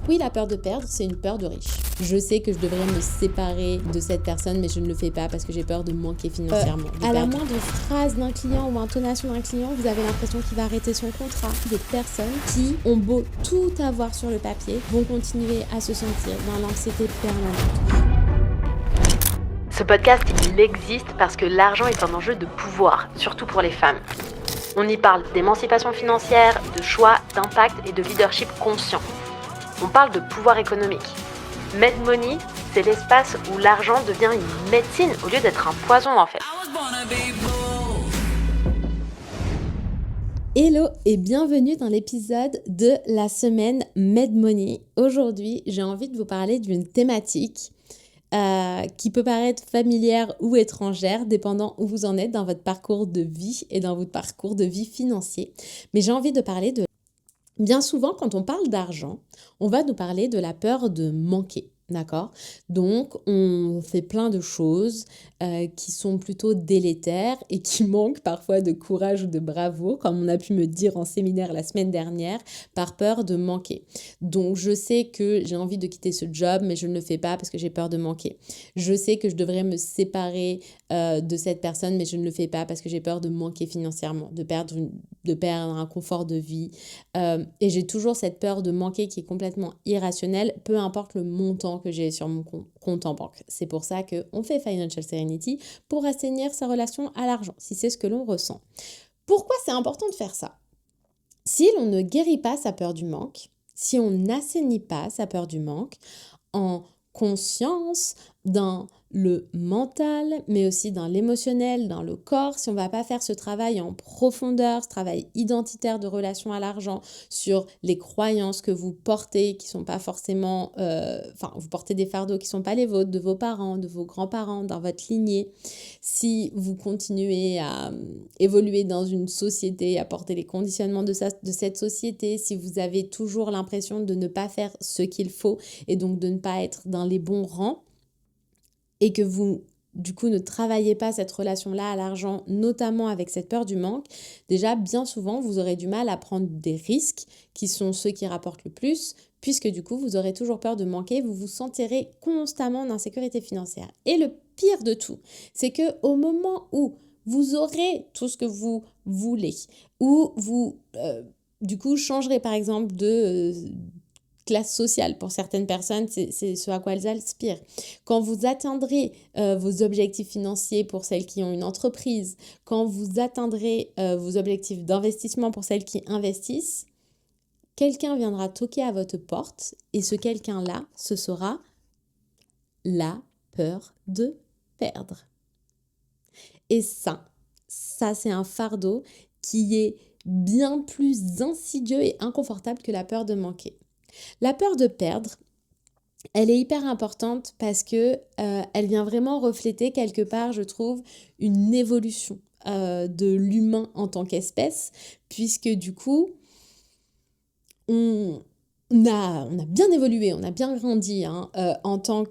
Oui, la peur de perdre, c'est une peur de riche. Je sais que je devrais me séparer de cette personne, mais je ne le fais pas parce que j'ai peur de manquer financièrement. À la moindre phrase d'un client ou intonation d'un client, vous avez l'impression qu'il va arrêter son contrat. Des personnes qui ont beau tout avoir sur le papier vont continuer à se sentir dans l'anxiété permanente. Ce podcast, il existe parce que l'argent est un enjeu de pouvoir, surtout pour les femmes. On y parle d'émancipation financière, de choix, d'impact et de leadership conscient. On parle de pouvoir économique. MedMoney, c'est l'espace où l'argent devient une médecine au lieu d'être un poison en fait. Hello et bienvenue dans l'épisode de la semaine MedMoney. Aujourd'hui, j'ai envie de vous parler d'une thématique qui peut paraître familière ou étrangère, dépendant où vous en êtes dans votre parcours de vie et dans votre parcours de vie financier. Mais j'ai envie de parler de... Bien souvent, quand on parle d'argent, on va nous parler de la peur de manquer. D'accord? Donc, on fait plein de choses qui sont plutôt délétères et qui manquent parfois de courage ou de bravoure, comme on a pu me dire en séminaire la semaine dernière, par peur de manquer. Donc, je sais que j'ai envie de quitter ce job, mais je ne le fais pas parce que j'ai peur de manquer. Je sais que je devrais me séparer de cette personne, mais je ne le fais pas parce que j'ai peur de manquer financièrement, de perdre un confort de vie. Et j'ai toujours cette peur de manquer qui est complètement irrationnelle, peu importe le montant que j'ai sur mon compte en banque. C'est pour ça qu'on fait Financial Serenity, pour assainir sa relation à l'argent, si c'est ce que l'on ressent. Pourquoi c'est important de faire ça? Si l'on ne guérit pas sa peur du manque, si on n'assainit pas sa peur du manque, en conscience, dans le mental, mais aussi dans l'émotionnel, dans le corps, si on ne va pas faire ce travail en profondeur, ce travail identitaire de relation à l'argent, sur les croyances que vous portez, qui ne sont pas forcément... vous portez des fardeaux qui ne sont pas les vôtres, de vos parents, de vos grands-parents, dans votre lignée. Si vous continuez à évoluer dans une société, à porter les conditionnements de cette société, si vous avez toujours l'impression de ne pas faire ce qu'il faut et donc de ne pas être dans les bons rangs, et que vous, du coup, ne travaillez pas cette relation-là à l'argent, notamment avec cette peur du manque, déjà, bien souvent, vous aurez du mal à prendre des risques qui sont ceux qui rapportent le plus, puisque du coup, vous aurez toujours peur de manquer, vous vous sentirez constamment en insécurité financière. Et le pire de tout, c'est qu'au moment où vous aurez tout ce que vous voulez, où vous, du coup, changerez par exemple de... classe sociale. Pour certaines personnes, c'est ce à quoi elles aspirent. Quand vous atteindrez vos objectifs financiers pour celles qui ont une entreprise, quand vous atteindrez vos objectifs d'investissement pour celles qui investissent, quelqu'un viendra toquer à votre porte et ce quelqu'un-là, ce sera la peur de perdre. Et ça c'est un fardeau qui est bien plus insidieux et inconfortable que la peur de manquer. La peur de perdre, elle est hyper importante parce que elle vient vraiment refléter quelque part, je trouve, une évolution de l'humain en tant qu'espèce, puisque du coup, on a bien évolué, on a bien grandi en tant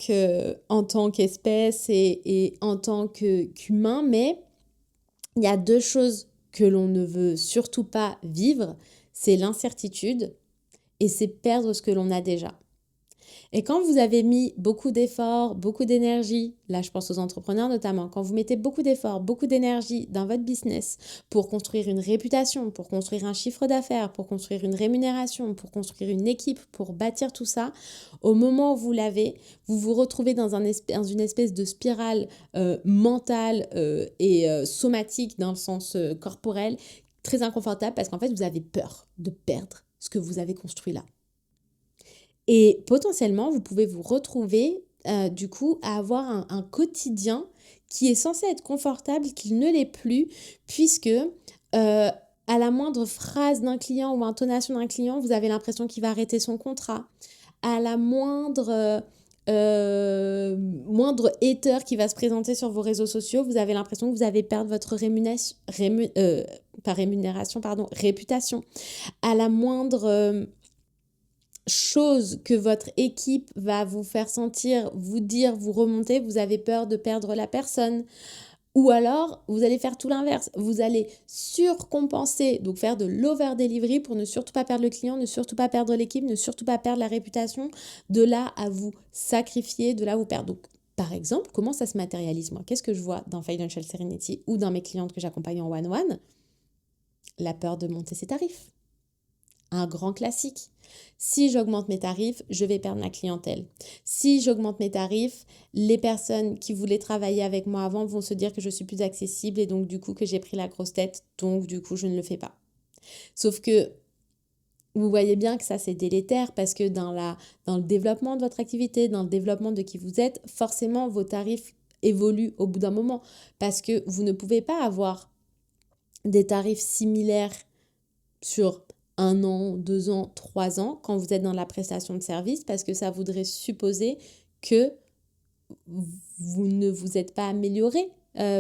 qu'espèce et en tant qu'humain, mais il y a deux choses que l'on ne veut surtout pas vivre, c'est l'incertitude et c'est perdre ce que l'on a déjà. Et quand vous avez mis beaucoup d'efforts, beaucoup d'énergie, là je pense aux entrepreneurs notamment, quand vous mettez beaucoup d'efforts, beaucoup d'énergie dans votre business pour construire une réputation, pour construire un chiffre d'affaires, pour construire une rémunération, pour construire une équipe, pour bâtir tout ça, au moment où vous l'avez, vous vous retrouvez dans une espèce de spirale mentale et somatique dans le sens corporel, très inconfortable parce qu'en fait vous avez peur de perdre ce que vous avez construit là. Et potentiellement, vous pouvez vous retrouver du coup à avoir un quotidien qui est censé être confortable, qu'il ne l'est plus, puisque à la moindre phrase d'un client ou intonation d'un client, vous avez l'impression qu'il va arrêter son contrat. À la moindre hater qui va se présenter sur vos réseaux sociaux, vous avez l'impression que vous allez perdre votre réputation. À la moindre... chose que votre équipe va vous faire sentir, vous dire, vous remonter, vous avez peur de perdre la personne. Ou alors, vous allez faire tout l'inverse. Vous allez surcompenser, donc faire de l'over-delivery pour ne surtout pas perdre le client, ne surtout pas perdre l'équipe, ne surtout pas perdre la réputation. De là à vous sacrifier, de là à vous perdre. Donc, par exemple, comment ça se matérialise, moi? Qu'est-ce que je vois dans Financial Serenity ou dans mes clientes que j'accompagne en one-one? La peur de monter ses tarifs. Un grand classique. Si j'augmente mes tarifs, je vais perdre ma clientèle. Si j'augmente mes tarifs, les personnes qui voulaient travailler avec moi avant vont se dire que je suis plus accessible et donc du coup que j'ai pris la grosse tête, donc du coup je ne le fais pas. Sauf que vous voyez bien que ça c'est délétère parce que dans le développement de votre activité, dans le développement de qui vous êtes, forcément vos tarifs évoluent au bout d'un moment parce que vous ne pouvez pas avoir des tarifs similaires sur 1 an, 2 ans, 3 ans quand vous êtes dans la prestation de service parce que ça voudrait supposer que vous ne vous êtes pas amélioré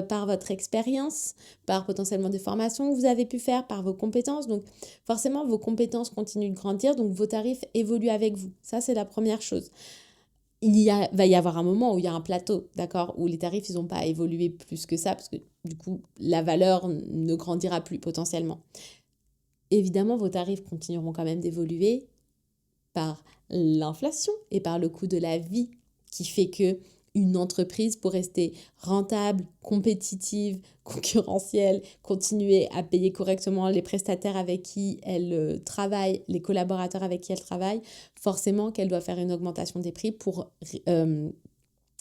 par votre expérience, par potentiellement des formations que vous avez pu faire, par vos compétences. Donc forcément, vos compétences continuent de grandir, donc vos tarifs évoluent avec vous. Ça, c'est la première chose. Va y avoir un moment où il y a un plateau, d'accord, où les tarifs, ils n'ont pas évolué plus que ça parce que du coup, la valeur ne grandira plus potentiellement. Évidemment, vos tarifs continueront quand même d'évoluer par l'inflation et par le coût de la vie qui fait que une entreprise, pour rester rentable, compétitive, concurrentielle, continuer à payer correctement les prestataires avec qui elle travaille, les collaborateurs avec qui elle travaille, forcément qu'elle doit faire une augmentation des prix pour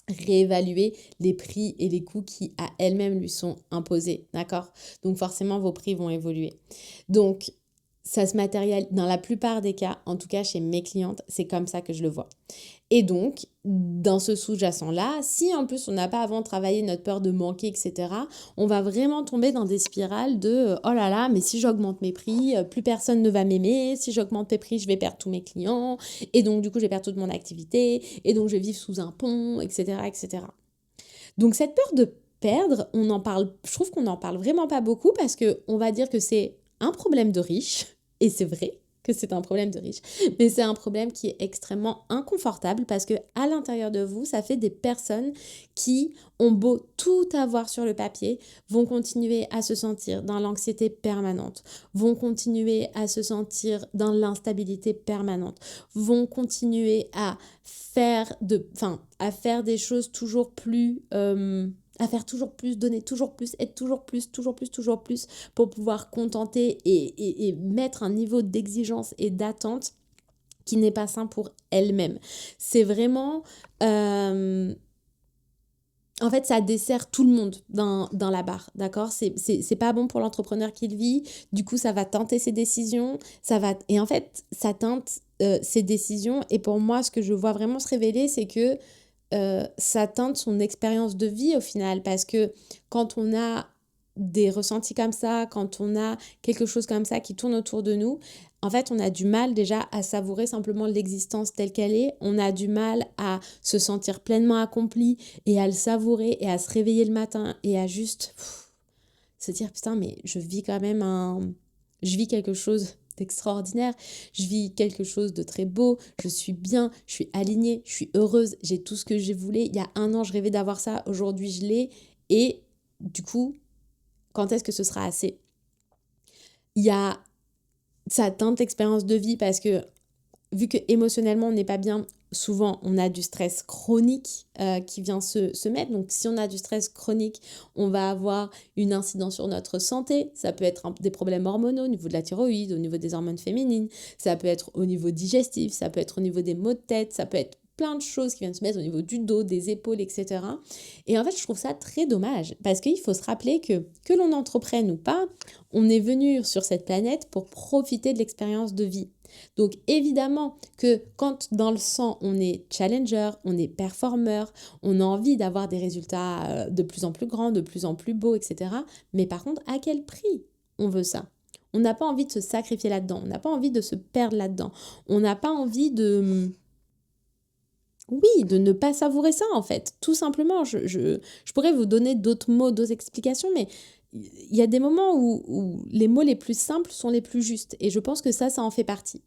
réévaluer les prix et les coûts qui à elle-même lui sont imposés, d'accord? Donc forcément vos prix vont évoluer. Donc ça se matérialise dans la plupart des cas, en tout cas chez mes clientes, c'est comme ça que je le vois. Et donc, dans ce sous-jacent-là, si en plus on n'a pas avant travaillé notre peur de manquer, etc., on va vraiment tomber dans des spirales de « Oh là là, mais si j'augmente mes prix, plus personne ne va m'aimer. Si j'augmente mes prix, je vais perdre tous mes clients. Et donc, du coup, je vais perdre toute mon activité. Et donc, je vais vivre sous un pont, etc. etc. » Donc, cette peur de perdre, je trouve qu'on n'en parle vraiment pas beaucoup parce qu'on va dire que c'est un problème de riche. Et c'est vrai que c'est un problème de riche, mais c'est un problème qui est extrêmement inconfortable parce que à l'intérieur de vous, ça fait des personnes qui ont beau tout avoir sur le papier, vont continuer à se sentir dans l'anxiété permanente, vont continuer à se sentir dans l'instabilité permanente, vont continuer à faire des choses toujours plus à faire toujours plus, donner toujours plus, être toujours plus pour pouvoir contenter et mettre un niveau d'exigence et d'attente qui n'est pas sain pour elle-même. C'est vraiment... en fait, ça dessert tout le monde dans la barre, d'accord? C'est pas bon pour l'entrepreneur qui le vit. Du coup, ça va teinter ses décisions. Et en fait, ça teinte ses décisions. Et pour moi, ce que je vois vraiment se révéler, c'est que ça teinte son expérience de vie au final parce que quand on a des ressentis comme ça, quand on a quelque chose comme ça qui tourne autour de nous, en fait, on a du mal déjà à savourer simplement l'existence telle qu'elle est. On a du mal à se sentir pleinement accompli et à le savourer et à se réveiller le matin et à juste se dire putain, mais je vis quelque chose d'extraordinaire, je vis quelque chose de très beau, je suis bien, je suis alignée, je suis heureuse, j'ai tout ce que je voulais. Il y a 1 an, je rêvais d'avoir ça, aujourd'hui je l'ai. Et du coup, quand est-ce que ce sera assez ? Ça teinte l'expérience de vie parce que vu que émotionnellement on n'est pas bien, souvent on a du stress chronique qui vient se mettre. Donc si on a du stress chronique, on va avoir une incidence sur notre santé. Ça peut être des problèmes hormonaux au niveau de la thyroïde, au niveau des hormones féminines. Ça peut être au niveau digestif, ça peut être au niveau des maux de tête, ça peut être plein de choses qui viennent se mettre au niveau du dos, des épaules, etc. Et en fait, je trouve ça très dommage parce qu'il faut se rappeler que l'on entreprenne ou pas, on est venu sur cette planète pour profiter de l'expérience de vie. Donc évidemment que quand dans le sang on est challenger, on est performeur, on a envie d'avoir des résultats de plus en plus grands, de plus en plus beaux, etc. Mais par contre, à quel prix on veut ça ? On n'a pas envie de se sacrifier là-dedans, on n'a pas envie de se perdre là-dedans, on n'a pas envie de ne pas savourer ça en fait, tout simplement. Je pourrais vous donner d'autres mots, d'autres explications, mais il y a des moments où les mots les plus simples sont les plus justes et je pense que ça en fait partie.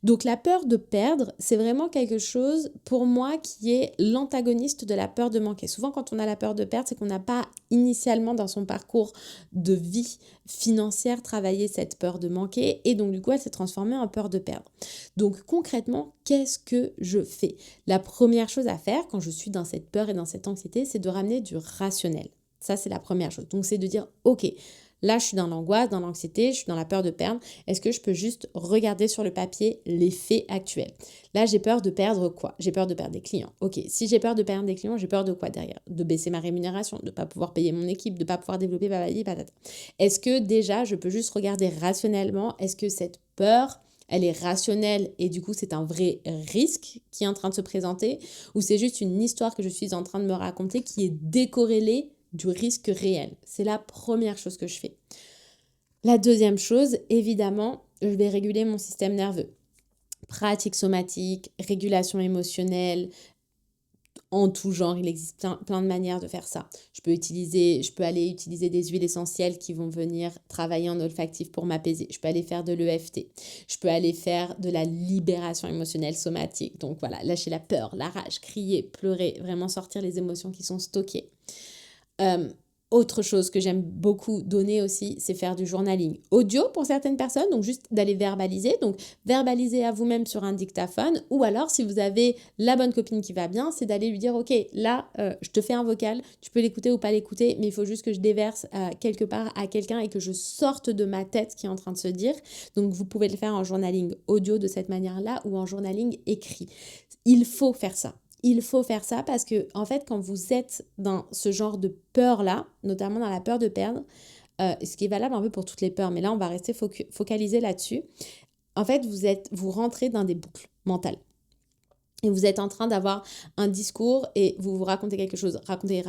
Donc la peur de perdre, c'est vraiment quelque chose pour moi qui est l'antagoniste de la peur de manquer. Souvent quand on a la peur de perdre, c'est qu'on n'a pas initialement dans son parcours de vie financière travaillé cette peur de manquer et donc du coup elle s'est transformée en peur de perdre. Donc concrètement, qu'est-ce que je fais? La première chose à faire quand je suis dans cette peur et dans cette anxiété, c'est de ramener du rationnel. Ça, c'est la première chose. Donc c'est de dire, ok, là je suis dans l'angoisse, dans l'anxiété, je suis dans la peur de perdre. Est-ce que je peux juste regarder sur le papier les faits actuels? Là, j'ai peur de perdre quoi? J'ai peur de perdre des clients. Ok, si j'ai peur de perdre des clients, j'ai peur de quoi derrière? De baisser ma rémunération, de ne pas pouvoir payer mon équipe, de ne pas pouvoir développer babadi, patata. Est-ce que déjà, je peux juste regarder rationnellement? Est-ce que cette peur, elle est rationnelle et du coup, c'est un vrai risque qui est en train de se présenter? Ou c'est juste une histoire que je suis en train de me raconter qui est décorrélée du risque réel? C'est la première chose que je fais. La deuxième chose, évidemment, je vais réguler mon système nerveux. Pratique somatique, régulation émotionnelle, en tout genre, il existe plein de manières de faire ça. Je peux aller utiliser des huiles essentielles qui vont venir travailler en olfactif pour m'apaiser. Je peux aller faire de l'EFT. Je peux aller faire de la libération émotionnelle somatique. Donc voilà, lâcher la peur, la rage, crier, pleurer, vraiment sortir les émotions qui sont stockées. Autre chose que j'aime beaucoup donner aussi, c'est faire du journaling audio pour certaines personnes, donc juste d'aller verbaliser. Donc verbaliser à vous-même sur un dictaphone ou alors si vous avez la bonne copine qui va bien, c'est d'aller lui dire ok, là je te fais un vocal, tu peux l'écouter ou pas l'écouter, mais il faut juste que je déverse quelque part à quelqu'un et que je sorte de ma tête qui est en train de se dire. Donc vous pouvez le faire en journaling audio de cette manière-là ou en journaling écrit. Il faut faire ça. Il faut faire ça parce que, en fait, quand vous êtes dans ce genre de peur-là, notamment dans la peur de perdre, ce qui est valable un peu pour toutes les peurs, mais là, on va rester focalisé là-dessus. En fait, vous rentrez dans des boucles mentales. Et vous êtes en train d'avoir un discours et vous vous racontez quelque chose. Racontez.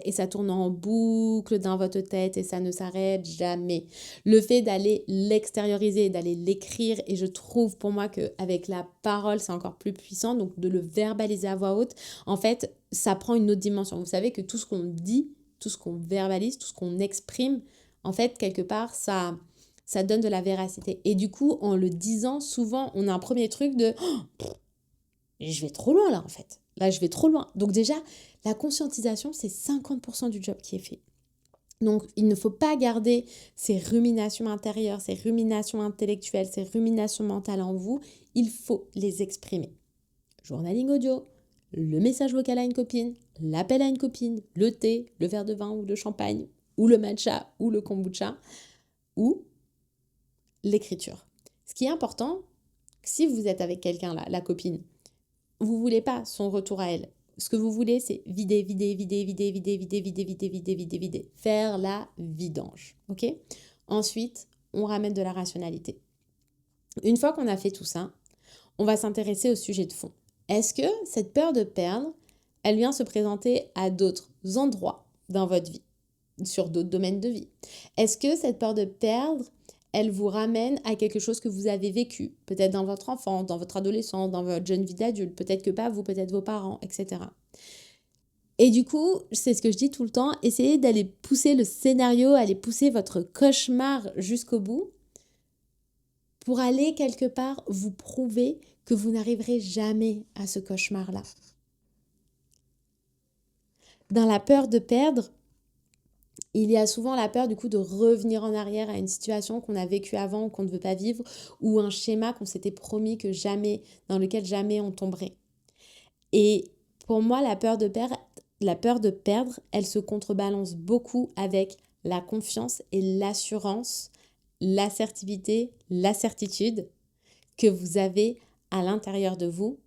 Et ça tourne en boucle dans votre tête et ça ne s'arrête jamais. Le fait d'aller l'extérioriser, d'aller l'écrire, et je trouve pour moi qu'avec la parole, c'est encore plus puissant. Donc de le verbaliser à voix haute, en fait, ça prend une autre dimension. Vous savez que tout ce qu'on dit, tout ce qu'on verbalise, tout ce qu'on exprime, en fait, quelque part, ça donne de la véracité. Et du coup, en le disant, souvent, on a un premier truc de je vais trop loin là en fait. Là, je vais trop loin. Donc déjà, la conscientisation, c'est 50% du job qui est fait. Donc, il ne faut pas garder ces ruminations intérieures, ces ruminations intellectuelles, ces ruminations mentales en vous. Il faut les exprimer. Journaling audio, le message vocal à une copine, l'appel à une copine, le thé, le verre de vin ou de champagne, ou le matcha, ou le kombucha, ou l'écriture. Ce qui est important, si vous êtes avec quelqu'un là, la copine, vous voulez pas son retour à elle. Ce que vous voulez, c'est vider. Faire la vidange, ok? Ensuite, on ramène de la rationalité. Une fois qu'on a fait tout ça, on va s'intéresser au sujet de fond. Est-ce que cette peur de perdre, elle vient se présenter à d'autres endroits dans votre vie, sur d'autres domaines de vie? Est-ce que cette peur de perdre, elle vous ramène à quelque chose que vous avez vécu, peut-être dans votre enfance, dans votre adolescence, dans votre jeune vie d'adulte, peut-être que pas vous, peut-être vos parents, etc. Et du coup, c'est ce que je dis tout le temps, essayez d'aller pousser le scénario, aller pousser votre cauchemar jusqu'au bout pour aller quelque part vous prouver que vous n'arriverez jamais à ce cauchemar-là. Dans la peur de perdre, il y a souvent la peur du coup de revenir en arrière à une situation qu'on a vécue avant ou qu'on ne veut pas vivre ou un schéma qu'on s'était promis dans lequel jamais on tomberait. Et pour moi, la peur de perdre, elle se contrebalance beaucoup avec la confiance et l'assurance, l'assertivité, la certitude que vous avez à l'intérieur de vous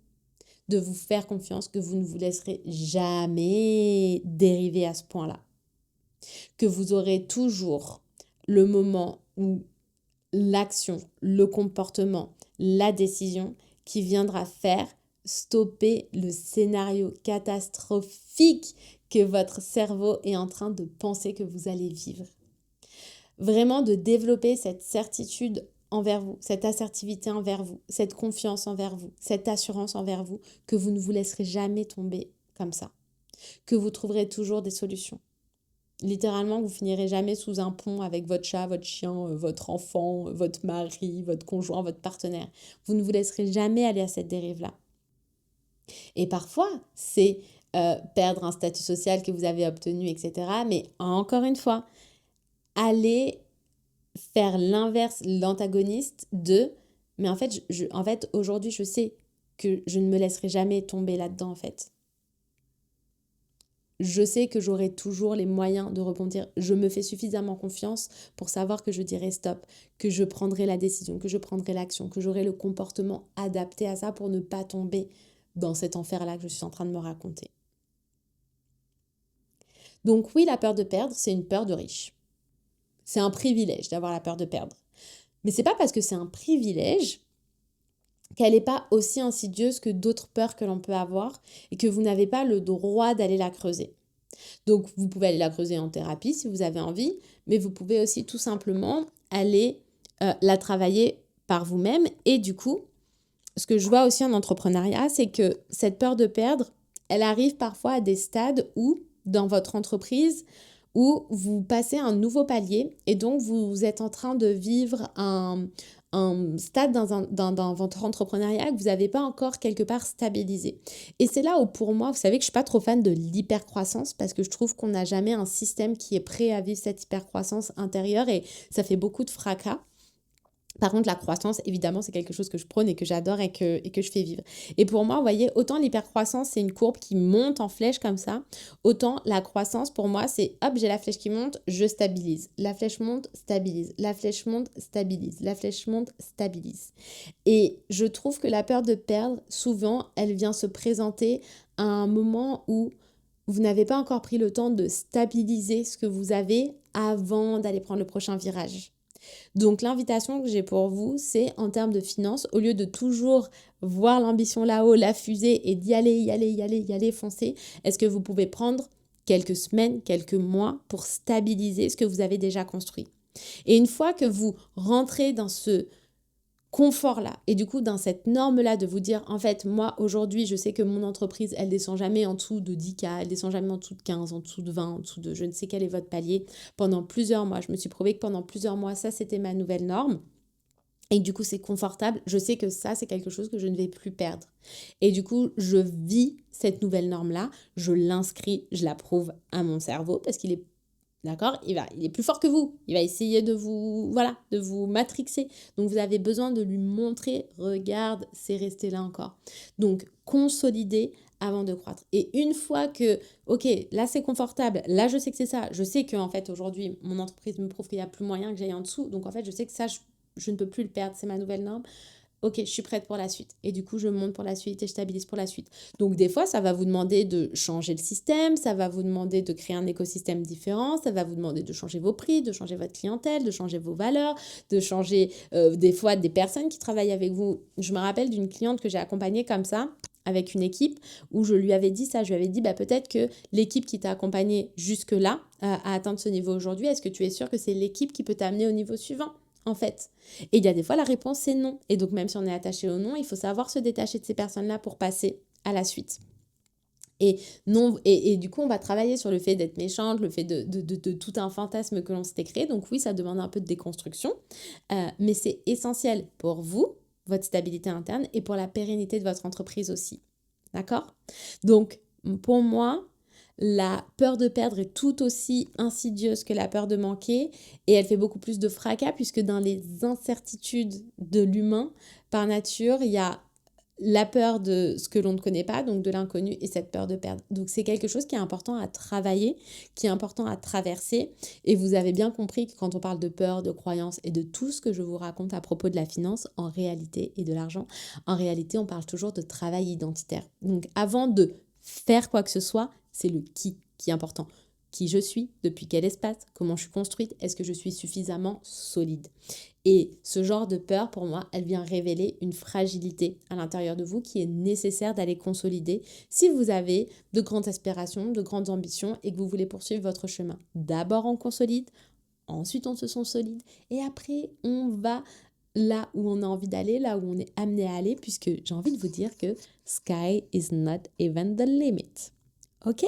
faire confiance que vous ne vous laisserez jamais dériver à ce point-là. Que vous aurez toujours le moment où l'action, le comportement, la décision qui viendra faire stopper le scénario catastrophique que votre cerveau est en train de penser que vous allez vivre. Vraiment de développer cette certitude envers vous, cette assertivité envers vous, cette confiance envers vous, cette assurance envers vous, que vous ne vous laisserez jamais tomber comme ça, que vous trouverez toujours des solutions. Littéralement, vous finirez jamais sous un pont avec votre chat, votre chien, votre enfant, votre mari, votre conjoint, votre partenaire. Vous ne vous laisserez jamais aller à cette dérive-là. Et parfois, c'est perdre un statut social que vous avez obtenu, etc. Mais encore une fois, allez faire l'inverse, l'antagoniste de « mais en fait, aujourd'hui, je sais que je ne me laisserai jamais tomber là-dedans, en fait. Je sais que j'aurai toujours les moyens de rebondir. Je me fais suffisamment confiance pour savoir que je dirai stop, que je prendrai la décision, que je prendrai l'action, que j'aurai le comportement adapté à ça pour ne pas tomber dans cet enfer-là que je suis en train de me raconter. » Donc oui, la peur de perdre, c'est une peur de riche. C'est un privilège d'avoir la peur de perdre. Mais c'est pas parce que c'est un privilège qu'elle n'est pas aussi insidieuse que d'autres peurs que l'on peut avoir et que vous n'avez pas le droit d'aller la creuser. Donc, vous pouvez aller la creuser en thérapie si vous avez envie, mais vous pouvez aussi tout simplement aller la travailler par vous-même. Et du coup, ce que je vois aussi en entrepreneuriat, c'est que cette peur de perdre, elle arrive parfois à des stades où, dans votre entreprise, où vous passez un nouveau palier et donc vous êtes en train de vivre un stade dans votre entrepreneuriat que vous n'avez pas encore quelque part stabilisé. Et c'est là où pour moi, vous savez que je ne suis pas trop fan de l'hypercroissance parce que je trouve qu'on n'a jamais un système qui est prêt à vivre cette hypercroissance intérieure et ça fait beaucoup de fracas. Par contre, la croissance, évidemment, c'est quelque chose que je prône et que j'adore et que je fais vivre. Et pour moi, vous voyez, autant l'hypercroissance, c'est une courbe qui monte en flèche comme ça, autant la croissance, pour moi, c'est hop, j'ai la flèche qui monte, je stabilise. La flèche monte, stabilise. La flèche monte, stabilise. La flèche monte, stabilise. Et je trouve que la peur de perdre, souvent, elle vient se présenter à un moment où vous n'avez pas encore pris le temps de stabiliser ce que vous avez avant d'aller prendre le prochain virage. Donc l'invitation que j'ai pour vous, c'est en termes de finances, au lieu de toujours voir l'ambition là-haut, la fusée et d'y aller, y aller, foncer, est-ce que vous pouvez prendre quelques semaines, quelques mois pour stabiliser ce que vous avez déjà construit? Et une fois que vous rentrez dans ce confort-là et du coup dans cette norme-là de vous dire en fait moi aujourd'hui je sais que mon entreprise elle descend jamais en dessous de 10K, elle descend jamais en dessous de 15, en dessous de 20, en dessous de je ne sais quel est votre palier pendant plusieurs mois, je me suis prouvé que pendant plusieurs mois ça c'était ma nouvelle norme et du coup c'est confortable, je sais que ça c'est quelque chose que je ne vais plus perdre et du coup je vis cette nouvelle norme-là, je l'inscris, je la prouve à mon cerveau parce qu'il est d'accord, il est plus fort que vous. Il va essayer de vous matrixer. Donc, vous avez besoin de lui montrer, regarde, c'est resté là encore. Donc, consolider avant de croître. Et une fois que, ok, là c'est confortable, là je sais que c'est ça, je sais qu'en fait aujourd'hui, mon entreprise me prouve qu'il n'y a plus moyen que j'aille en dessous. Donc, en fait, je sais que ça, je ne peux plus le perdre, c'est ma nouvelle norme. Ok, je suis prête pour la suite. Et du coup, je monte pour la suite et je stabilise pour la suite. Donc, des fois, ça va vous demander de changer le système, ça va vous demander de créer un écosystème différent, ça va vous demander de changer vos prix, de changer votre clientèle, de changer vos valeurs, de changer des fois des personnes qui travaillent avec vous. Je me rappelle d'une cliente que j'ai accompagnée comme ça, avec une équipe, où je lui avais dit ça, je lui avais dit peut-être que l'équipe qui t'a accompagnée jusque-là à atteindre ce niveau aujourd'hui, est-ce que tu es sûr que c'est l'équipe qui peut t'amener au niveau suivant en fait? Et il y a des fois, la réponse, c'est non. Et donc, même si on est attaché au non, il faut savoir se détacher de ces personnes-là pour passer à la suite. Et du coup, on va travailler sur le fait d'être méchante, le fait de tout un fantasme que l'on s'était créé. Donc oui, ça demande un peu de déconstruction, mais c'est essentiel pour vous, votre stabilité interne, et pour la pérennité de votre entreprise aussi. D'accord? Donc, pour moi, la peur de perdre est tout aussi insidieuse que la peur de manquer et elle fait beaucoup plus de fracas puisque dans les incertitudes de l'humain, par nature, il y a la peur de ce que l'on ne connaît pas, donc de l'inconnu et cette peur de perdre. Donc c'est quelque chose qui est important à travailler, qui est important à traverser et vous avez bien compris que quand on parle de peur, de croyance et de tout ce que je vous raconte à propos de la finance en réalité et de l'argent, en réalité on parle toujours de travail identitaire. Donc avant de faire quoi que ce soit, c'est le qui est important. Qui je suis, depuis quel espace, comment je suis construite, est-ce que je suis suffisamment solide? Et ce genre de peur, pour moi, elle vient révéler une fragilité à l'intérieur de vous qui est nécessaire d'aller consolider si vous avez de grandes aspirations, de grandes ambitions et que vous voulez poursuivre votre chemin. D'abord on consolide, ensuite on se sent solide et après on va là où on a envie d'aller, là où on est amené à aller, puisque j'ai envie de vous dire que sky is not even the limit. Ok ?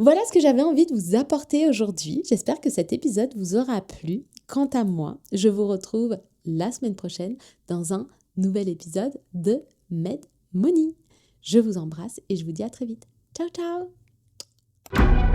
Voilà ce que j'avais envie de vous apporter aujourd'hui. J'espère que cet épisode vous aura plu. Quant à moi, je vous retrouve la semaine prochaine dans un nouvel épisode de Med Money. Je vous embrasse et je vous dis à très vite. Ciao, ciao!